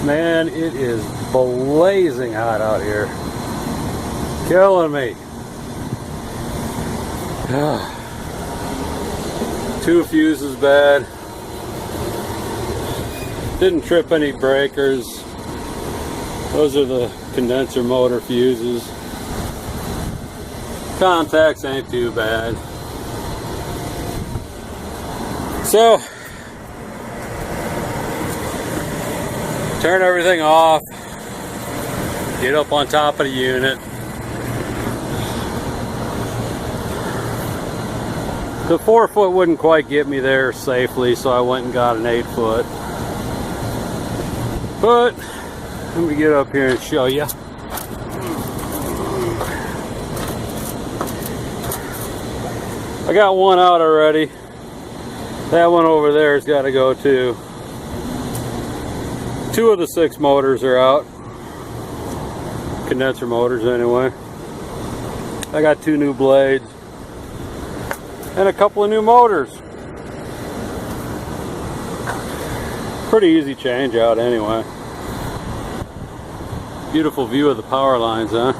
Man, it is blazing hot out here. Killing me. 2 fuses bad. Didn't trip any breakers. Those are the condenser motor fuses. Contacts ain't too bad. So, turn everything off. Get up on top of the unit. The 4-foot wouldn't quite get me there safely, so I went and got an 8-foot. But let me get up here and show you. I got one out already. That one over there has got to go too. 2 of the 6 motors are out. Condenser motors anyway. I got 2 new blades. And a couple of new motors. Pretty easy change out anyway. Beautiful view of the power lines, huh?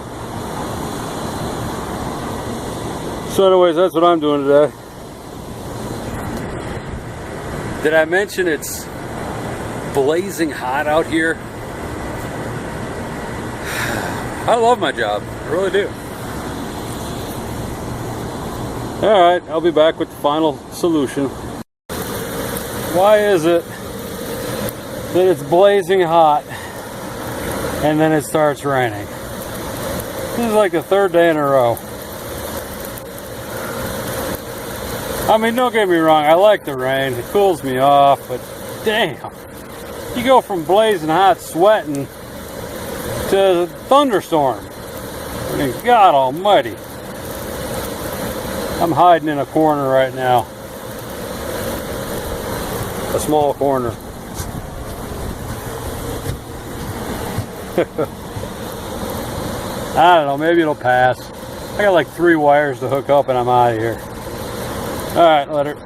So anyways, that's what I'm doing today. Did I mention it's blazing hot out here? I love my job, I really do. Alright, I'll be back with the final solution. Why is it that it's blazing hot and then it starts raining? This is like the 3rd day in a row. I mean, don't get me wrong, I like the rain, it cools me off, but damn, you go from blazing hot sweating to thunderstorm. I mean, God almighty. I'm hiding in a corner right now. A small corner. I don't know, maybe it'll pass. I got like 3 wires to hook up and I'm out of here. Alright, later.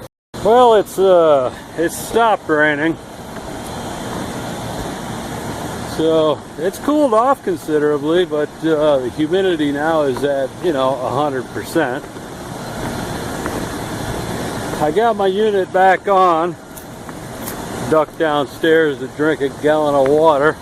Well, it's stopped raining. So, it's cooled off considerably, but the humidity now is at, 100%. I got my unit back on. Ducked downstairs to drink a gallon of water.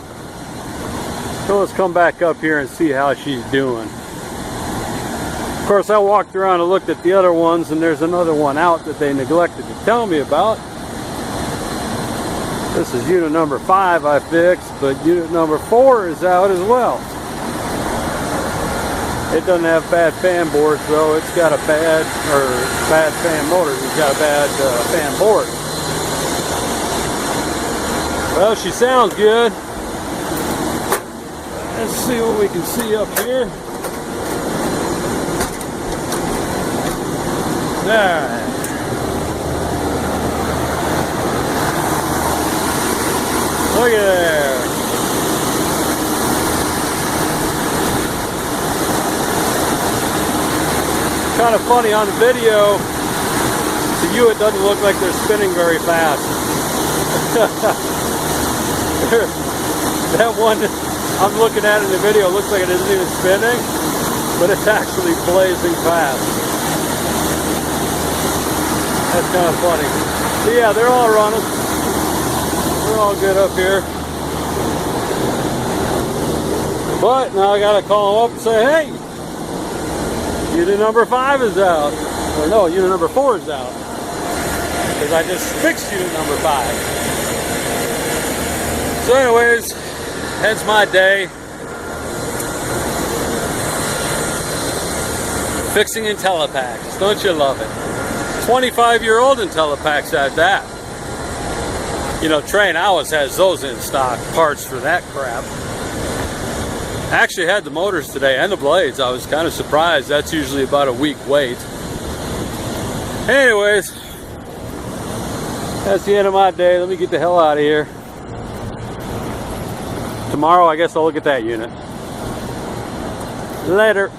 So let's come back up here and see how she's doing. Of course, I walked around and looked at the other ones, and there's another one out that they neglected to tell me about. This is unit number 5 I fixed, but unit number 4 is out as well. It doesn't have bad fan boards though. It's got a bad fan motors. It's got a bad fan board. Well, she sounds good. Let's see what we can see up here. Alright. Look at there. Kind of funny on the video, to you it doesn't look like they're spinning very fast. That one I'm looking at in the video looks like it isn't even spinning, but it's actually blazing fast. That's kind of funny. So yeah, they're all running. We're all good up here. But now I gotta call them up and say, hey, unit number 5 is out. Or no, unit number 4 is out. Because I just fixed unit number 5. So anyways, that's my day. Fixing Intellipak. Don't you love it? 25-year-old Intellipak at that. Trane always has those in stock, parts for that crap. I actually had the motors today and the blades. I was kind of surprised. That's usually about a week wait. Anyways, that's the end of my day. Let me get the hell out of here. Tomorrow, I guess I'll look at that unit. Later.